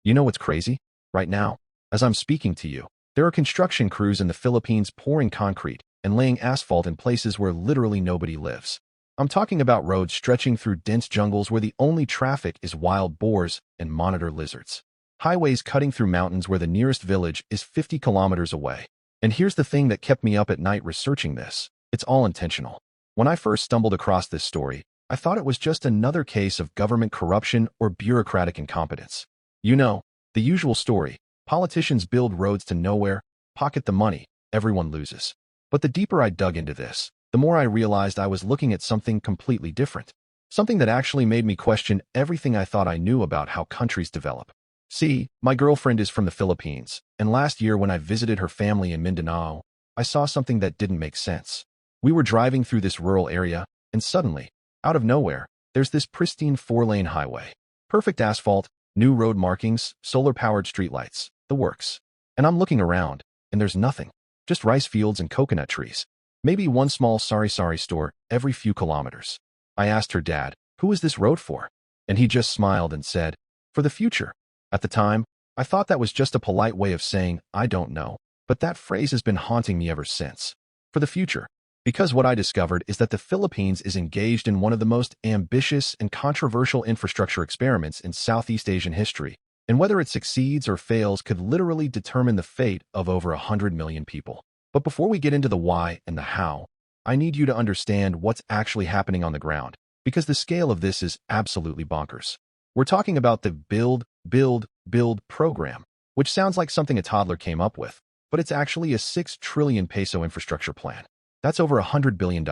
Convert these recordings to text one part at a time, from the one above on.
You know what's crazy? Right now, as I'm speaking to you, there are construction crews in the Philippines pouring concrete and laying asphalt in places where literally nobody lives. I'm talking about roads stretching through dense jungles where the only traffic is wild boars and monitor lizards. Highways cutting through mountains where the nearest village is 50 kilometers away. And here's the thing that kept me up at night researching this. It's all intentional. When I first stumbled across this story, I thought it was just another case of government corruption or bureaucratic incompetence. You know, the usual story. Politicians build roads to nowhere, pocket the money, everyone loses. But the deeper I dug into this, the more I realized I was looking at something completely different. Something that actually made me question everything I thought I knew about how countries develop. See, my girlfriend is from the Philippines, and last year when I visited her family in Mindanao, I saw something that didn't make sense. We were driving through this rural area, and suddenly, out of nowhere, there's this pristine 4-lane highway. Perfect asphalt, new road markings, solar-powered streetlights, the works. And I'm looking around, and there's nothing. Just rice fields and coconut trees. Maybe one small sari-sari store every few kilometers. I asked her dad, who is this road for? And he just smiled and said, for the future. At the time, I thought that was just a polite way of saying, I don't know. But that phrase has been haunting me ever since. For the future. Because what I discovered is that the Philippines is engaged in one of the most ambitious and controversial infrastructure experiments in Southeast Asian history, and whether it succeeds or fails could literally determine the fate of over 100 million people. But before we get into the why and the how, I need you to understand what's actually happening on the ground, because the scale of this is absolutely bonkers. We're talking about the Build, Build program, which sounds like something a toddler came up with, but it's actually a 6 trillion peso infrastructure plan. That's over $100 billion.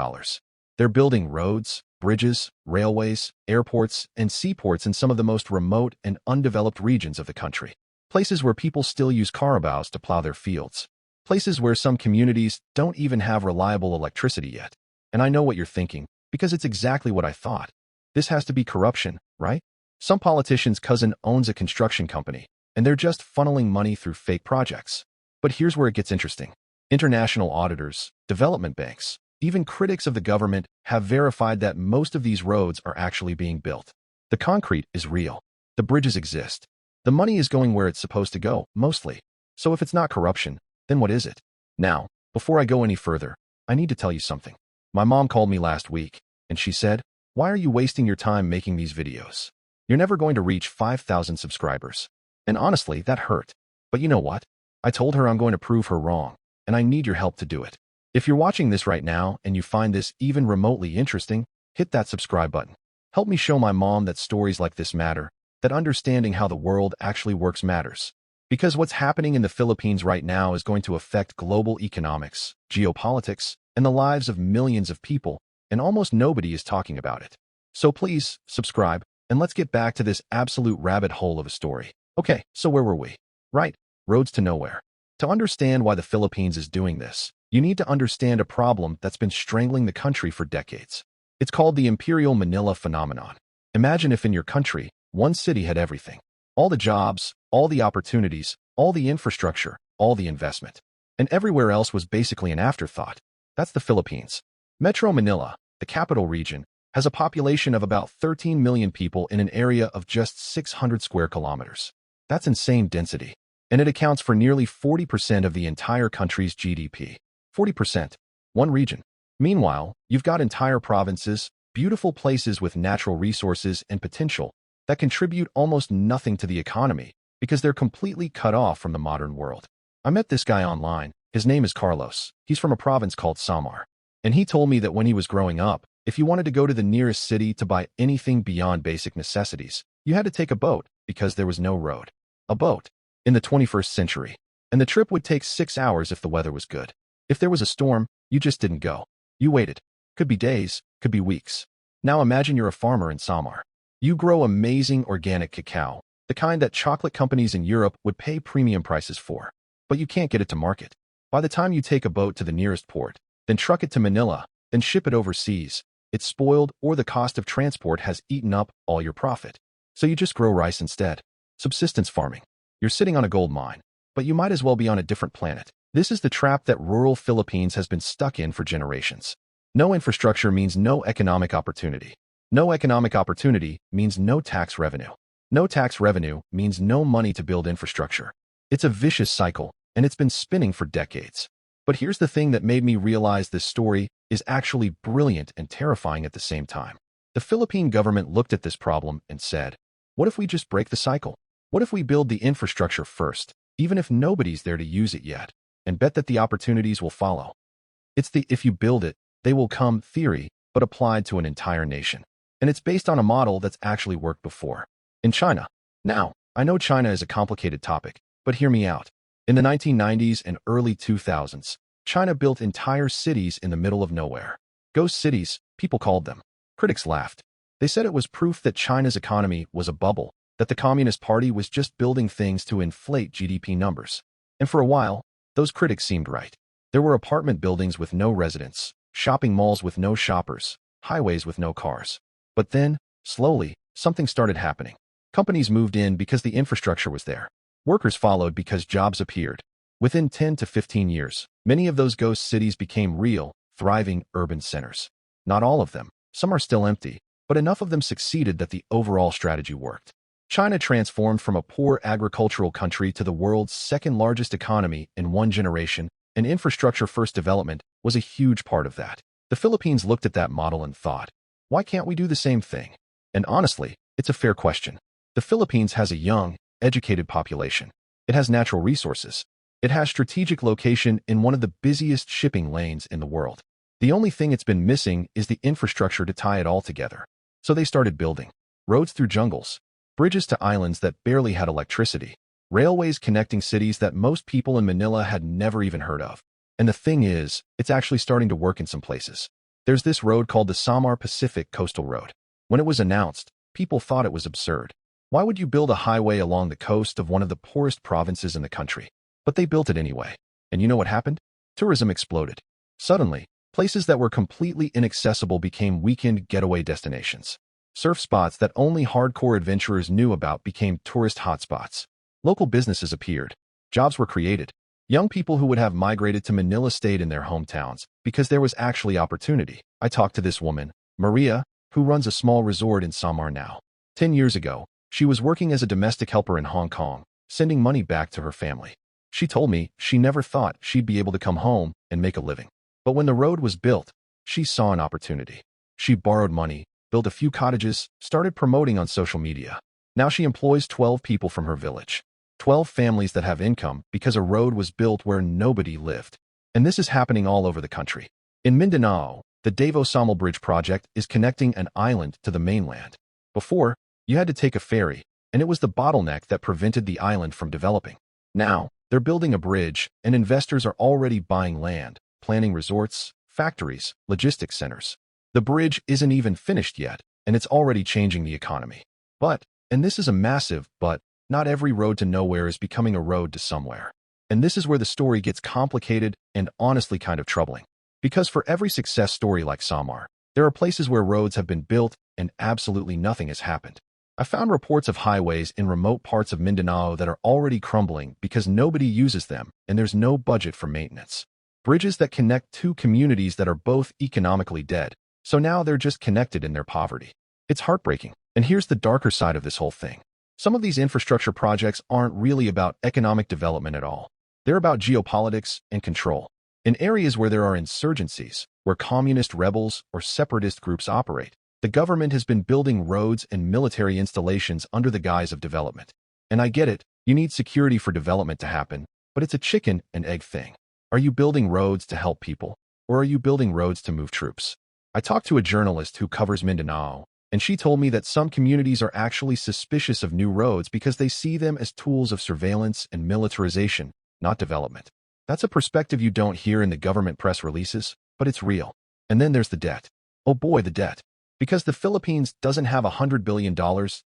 They're building roads, bridges, railways, airports, and seaports in some of the most remote and undeveloped regions of the country. Places where people still use carabaos to plow their fields. Places where some communities don't even have reliable electricity yet. And I know what you're thinking, because it's exactly what I thought. This has to be corruption, right? Some politician's cousin owns a construction company, and they're just funneling money through fake projects. But here's where it gets interesting. International auditors, development banks, even critics of the government have verified that most of these roads are actually being built. The concrete is real. The bridges exist. The money is going where it's supposed to go, mostly. So if it's not corruption, then what is it? Now, before I go any further, I need to tell you something. My mom called me last week, and she said, why are you wasting your time making these videos? You're never going to reach 5,000 subscribers. And honestly, that hurt. But you know what? I told her I'm going to prove her wrong, and I need your help to do it. If you're watching this right now and you find this even remotely interesting, hit that subscribe button. Help me show my mom that stories like this matter, that understanding how the world actually works matters. Because what's happening in the Philippines right now is going to affect global economics, geopolitics, and the lives of millions of people, and almost nobody is talking about it. So please, subscribe, and let's get back to this absolute rabbit hole of a story. Okay, so where were we? Right, roads to nowhere. To understand why the Philippines is doing this, you need to understand a problem that's been strangling the country for decades. It's called the Imperial Manila phenomenon. Imagine if in your country, one city had everything. All the jobs, all the opportunities, all the infrastructure, all the investment. And everywhere else was basically an afterthought. That's the Philippines. Metro Manila, the capital region, has a population of about 13 million people in an area of just 600 square kilometers. That's insane density. And it accounts for nearly 40% of the entire country's GDP. 40%. One region. Meanwhile, you've got entire provinces, beautiful places with natural resources and potential that contribute almost nothing to the economy because they're completely cut off from the modern world. I met this guy online. His name is Carlos. He's from a province called Samar. And he told me that when he was growing up, if you wanted to go to the nearest city to buy anything beyond basic necessities, you had to take a boat because there was no road. A boat. In the 21st century. And the trip would take 6 hours if the weather was good. If there was a storm, you just didn't go. You waited. Could be days, could be weeks. Now imagine you're a farmer in Samar. You grow amazing organic cacao, the kind that chocolate companies in Europe would pay premium prices for. But you can't get it to market. By the time you take a boat to the nearest port, then truck it to Manila, then ship it overseas, it's spoiled or the cost of transport has eaten up all your profit. So you just grow rice instead. Subsistence farming. You're sitting on a gold mine, but you might as well be on a different planet. This is the trap that rural Philippines has been stuck in for generations. No infrastructure means no economic opportunity. No economic opportunity means no tax revenue. No tax revenue means no money to build infrastructure. It's a vicious cycle, and it's been spinning for decades. But here's the thing that made me realize this story is actually brilliant and terrifying at the same time. The Philippine government looked at this problem and said, what if we just break the cycle? What if we build the infrastructure first, even if nobody's there to use it yet, and bet that the opportunities will follow? It's the if you build it, they will come theory, but applied to an entire nation. And it's based on a model that's actually worked before. In China. Now, I know China is a complicated topic, but hear me out. In the 1990s and early 2000s, China built entire cities in the middle of nowhere. Ghost cities, people called them. Critics laughed. They said it was proof that China's economy was a bubble, that the Communist Party was just building things to inflate GDP numbers. And for a while, those critics seemed right. There were apartment buildings with no residents, shopping malls with no shoppers, highways with no cars. But then, slowly, something started happening. Companies moved in because the infrastructure was there. Workers followed because jobs appeared. Within 10 to 15 years, many of those ghost cities became real, thriving urban centers. Not all of them. Some are still empty, but enough of them succeeded that the overall strategy worked. China transformed from a poor agricultural country to the world's second-largest economy in one generation, and infrastructure-first development was a huge part of that. The Philippines looked at that model and thought, why can't we do the same thing? And honestly, it's a fair question. The Philippines has a young, educated population. It has natural resources. It has strategic location in one of the busiest shipping lanes in the world. The only thing it's been missing is the infrastructure to tie it all together. So they started building roads through jungles, bridges to islands that barely had electricity, railways connecting cities that most people in Manila had never even heard of. And the thing is, it's actually starting to work in some places. There's this road called the Samar Pacific Coastal Road. When it was announced, people thought it was absurd. Why would you build a highway along the coast of one of the poorest provinces in the country? But they built it anyway. And you know what happened? Tourism exploded. Suddenly, places that were completely inaccessible became weekend getaway destinations. Surf spots that only hardcore adventurers knew about became tourist hotspots. Local businesses appeared. Jobs were created. Young people who would have migrated to Manila stayed in their hometowns because there was actually opportunity. I talked to this woman, Maria, who runs a small resort in Samar now. 10 years ago, she was working as a domestic helper in Hong Kong, sending money back to her family. She told me she never thought she'd be able to come home and make a living. But when the road was built, she saw an opportunity. She borrowed money, built a few cottages, started promoting on social media. Now she employs 12 people from her village. 12 families that have income because a road was built where nobody lived. And this is happening all over the country. In Mindanao, the Davao Samal Bridge project is connecting an island to the mainland. Before, you had to take a ferry, and it was the bottleneck that prevented the island from developing. Now, they're building a bridge, and investors are already buying land, planning resorts, factories, logistics centers. The bridge isn't even finished yet, and it's already changing the economy. But, and this is a massive but, not every road to nowhere is becoming a road to somewhere. And this is where the story gets complicated and honestly kind of troubling. Because for every success story like Samar, there are places where roads have been built and absolutely nothing has happened. I found reports of highways in remote parts of Mindanao that are already crumbling because nobody uses them and there's no budget for maintenance. Bridges that connect two communities that are both economically dead, so now they're just connected in their poverty. It's heartbreaking. And here's the darker side of this whole thing. Some of these infrastructure projects aren't really about economic development at all. They're about geopolitics and control. In areas where there are insurgencies, where communist rebels or separatist groups operate, the government has been building roads and military installations under the guise of development. And I get it, you need security for development to happen, but it's a chicken and egg thing. Are you building roads to help people, or are you building roads to move troops? I talked to a journalist who covers Mindanao, and she told me that some communities are actually suspicious of new roads because they see them as tools of surveillance and militarization, not development. That's a perspective you don't hear in the government press releases, but it's real. And then there's the debt. Oh boy, the debt. Because the Philippines doesn't have $100 billion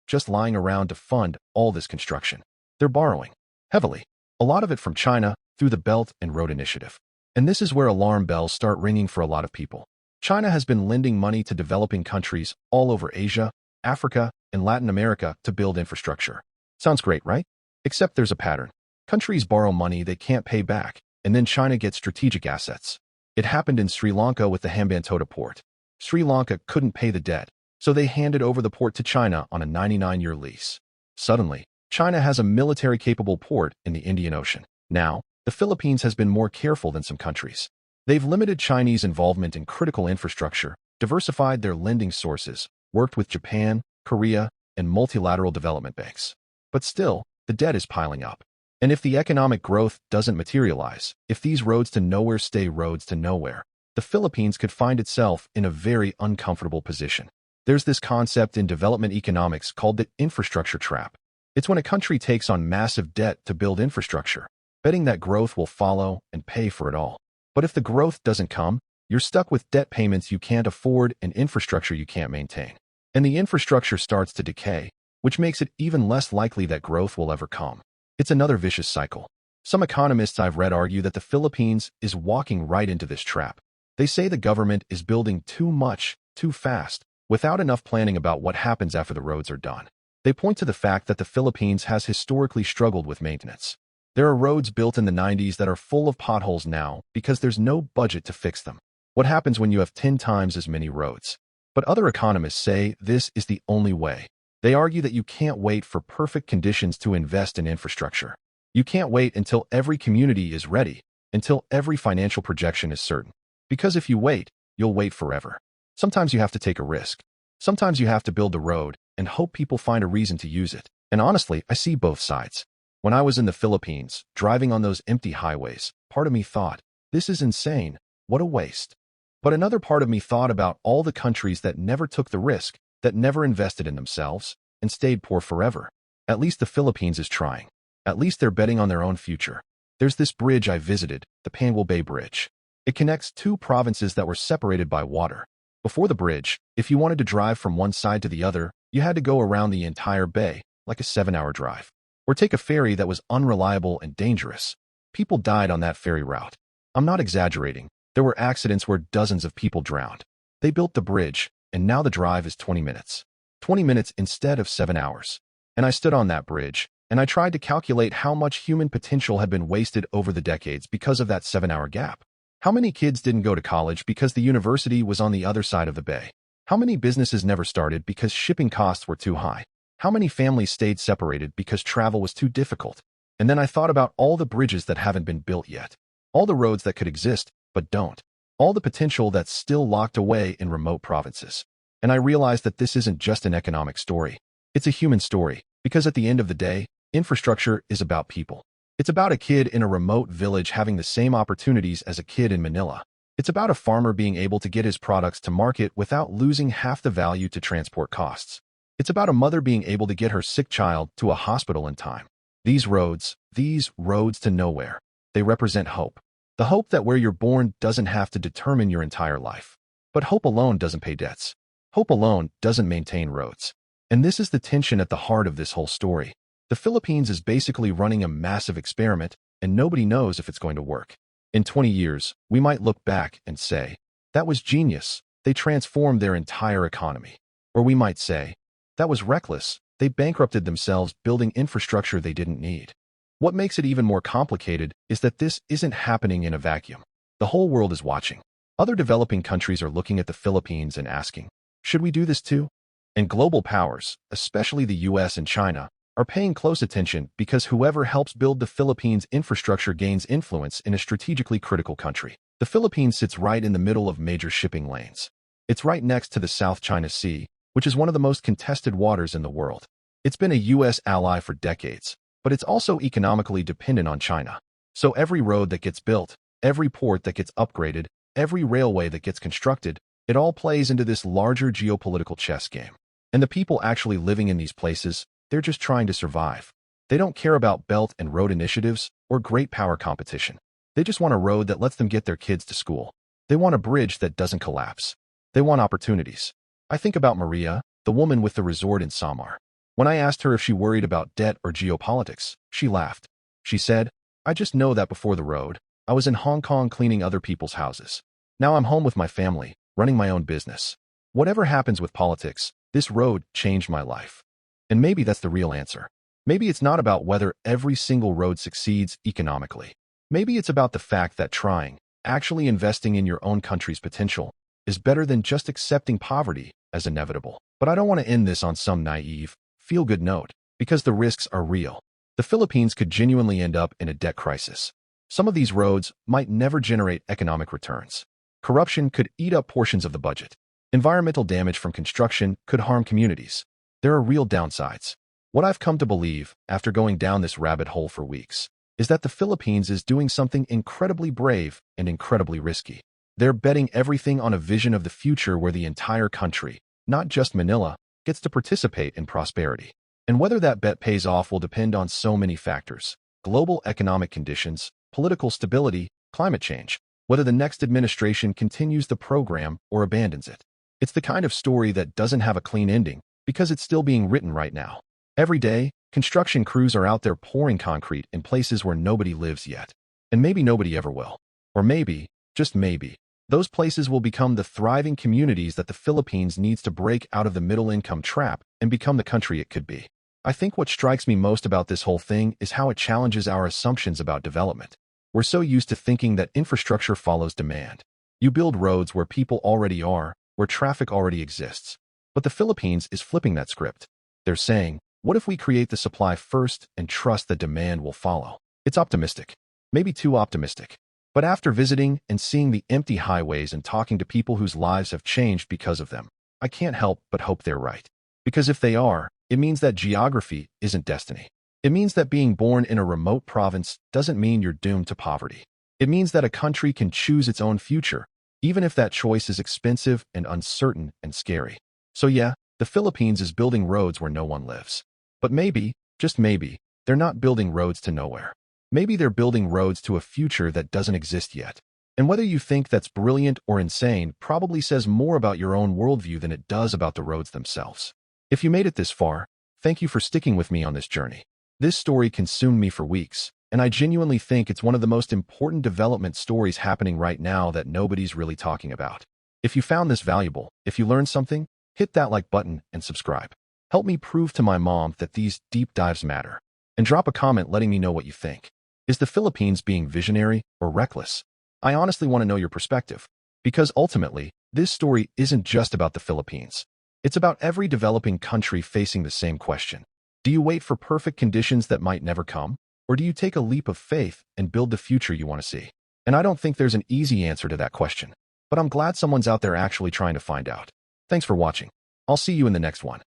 just lying around to fund all this construction. They're borrowing. Heavily. A lot of it from China, through the Belt and Road Initiative. And this is where alarm bells start ringing for a lot of people. China has been lending money to developing countries all over Asia, Africa, and Latin America to build infrastructure. Sounds great, right? Except there's a pattern. Countries borrow money they can't pay back, and then China gets strategic assets. It happened in Sri Lanka with the Hambantota port. Sri Lanka couldn't pay the debt, so they handed over the port to China on a 99-year lease. Suddenly, China has a military-capable port in the Indian Ocean. Now, the Philippines has been more careful than some countries. They've limited Chinese involvement in critical infrastructure, diversified their lending sources, worked with Japan, Korea, and multilateral development banks. But still, the debt is piling up. And if the economic growth doesn't materialize, if these roads to nowhere stay roads to nowhere, the Philippines could find itself in a very uncomfortable position. There's this concept in development economics called the infrastructure trap. It's when a country takes on massive debt to build infrastructure, betting that growth will follow and pay for it all. But if the growth doesn't come, you're stuck with debt payments you can't afford and infrastructure you can't maintain. And the infrastructure starts to decay, which makes it even less likely that growth will ever come. It's another vicious cycle. Some economists I've read argue that the Philippines is walking right into this trap. They say the government is building too much, too fast, without enough planning about what happens after the roads are done. They point to the fact that the Philippines has historically struggled with maintenance. There are roads built in the 90s that are full of potholes now because there's no budget to fix them. What happens when you have 10 times as many roads? But other economists say this is the only way. They argue that you can't wait for perfect conditions to invest in infrastructure. You can't wait until every community is ready, until every financial projection is certain. Because if you wait, you'll wait forever. Sometimes you have to take a risk. Sometimes you have to build a road and hope people find a reason to use it. And honestly, I see both sides. When I was in the Philippines, driving on those empty highways, part of me thought, this is insane. What a waste. But another part of me thought about all the countries that never took the risk, that never invested in themselves, and stayed poor forever. At least the Philippines is trying. At least they're betting on their own future. There's this bridge I visited, the Panguil Bay Bridge. It connects two provinces that were separated by water. Before the bridge, if you wanted to drive from one side to the other, you had to go around the entire bay, like a 7-hour drive. Or take a ferry that was unreliable and dangerous. People died on that ferry route. I'm not exaggerating. There were accidents where dozens of people drowned. They built the bridge, and now the drive is 20 minutes. 20 minutes instead of 7 hours. And I stood on that bridge, and I tried to calculate how much human potential had been wasted over the decades because of that 7-hour gap. How many kids didn't go to college because the university was on the other side of the bay? How many businesses never started because shipping costs were too high? How many families stayed separated because travel was too difficult? And then I thought about all the bridges that haven't been built yet. All the roads that could exist, but don't. All the potential that's still locked away in remote provinces. And I realized that this isn't just an economic story. It's a human story, because at the end of the day, infrastructure is about people. It's about a kid in a remote village having the same opportunities as a kid in Manila. It's about a farmer being able to get his products to market without losing half the value to transport costs. It's about a mother being able to get her sick child to a hospital in time. These roads to nowhere, they represent hope. The hope that where you're born doesn't have to determine your entire life. But hope alone doesn't pay debts. Hope alone doesn't maintain roads. And this is the tension at the heart of this whole story. The Philippines is basically running a massive experiment, and nobody knows if it's going to work. In 20 years, we might look back and say, that was genius. They transformed their entire economy. Or we might say, that was reckless. They bankrupted themselves building infrastructure they didn't need. What makes it even more complicated is that this isn't happening in a vacuum. The whole world is watching. Other developing countries are looking at the Philippines and asking, should we do this too? And global powers, especially the US and China, are paying close attention because whoever helps build the Philippines' infrastructure gains influence in a strategically critical country. The Philippines sits right in the middle of major shipping lanes. It's right next to the South China Sea, which is one of the most contested waters in the world. It's been a US ally for decades, but it's also economically dependent on China. So every road that gets built, every port that gets upgraded, every railway that gets constructed, it all plays into this larger geopolitical chess game. And the people actually living in these places, they're just trying to survive. They don't care about belt and road initiatives or great power competition. They just want a road that lets them get their kids to school. They want a bridge that doesn't collapse. They want opportunities. I think about Maria, the woman with the resort in Samar. When I asked her if she worried about debt or geopolitics, she laughed. She said, I just know that before the road, I was in Hong Kong cleaning other people's houses. Now I'm home with my family, running my own business. Whatever happens with politics, this road changed my life. And maybe that's the real answer. Maybe it's not about whether every single road succeeds economically. Maybe it's about the fact that trying, actually investing in your own country's potential, is better than just accepting poverty as inevitable. But I don't want to end this on some naive, feel-good note. because the risks are real. The Philippines could genuinely end up in a debt crisis. Some of these roads might never generate economic returns. Corruption could eat up portions of the budget. Environmental damage from construction could harm communities. There are real downsides. What I've come to believe, after going down this rabbit hole for weeks, is that the Philippines is doing something incredibly brave and incredibly risky. They're betting everything on a vision of the future where the entire country, not just Manila, gets to participate in prosperity. And whether that bet pays off will depend on so many factors: global economic conditions, political stability, climate change, whether the next administration continues the program or abandons it. It's the kind of story that doesn't have a clean ending because it's still being written right now. Every day, construction crews are out there pouring concrete in places where nobody lives yet. And maybe nobody ever will. Or maybe, just maybe, those places will become the thriving communities that the Philippines needs to break out of the middle-income trap and become the country it could be. I think what strikes me most about this whole thing is how it challenges our assumptions about development. We're so used to thinking that infrastructure follows demand. You build roads where people already are, where traffic already exists. But the Philippines is flipping that script. They're saying, what if we create the supply first and trust that demand will follow? It's optimistic. Maybe too optimistic. But after visiting and seeing the empty highways and talking to people whose lives have changed because of them, I can't help but hope they're right. Because if they are, it means that geography isn't destiny. It means that being born in a remote province doesn't mean you're doomed to poverty. It means that a country can choose its own future, even if that choice is expensive and uncertain and scary. So yeah, the Philippines is building roads where no one lives. But maybe, just maybe, they're not building roads to nowhere. Maybe they're building roads to a future that doesn't exist yet. And whether you think that's brilliant or insane probably says more about your own worldview than it does about the roads themselves. If you made it this far, thank you for sticking with me on this journey. This story consumed me for weeks, and I genuinely think it's one of the most important development stories happening right now that nobody's really talking about. If you found this valuable, if you learned something, hit that like button and subscribe. Help me prove to my mom that these deep dives matter. And drop a comment letting me know what you think. Is the Philippines being visionary or reckless? I honestly want to know your perspective. Because ultimately, this story isn't just about the Philippines. It's about every developing country facing the same question. Do you wait for perfect conditions that might never come? Or do you take a leap of faith and build the future you want to see? And I don't think there's an easy answer to that question. But I'm glad someone's out there actually trying to find out. Thanks for watching. I'll see you in the next one.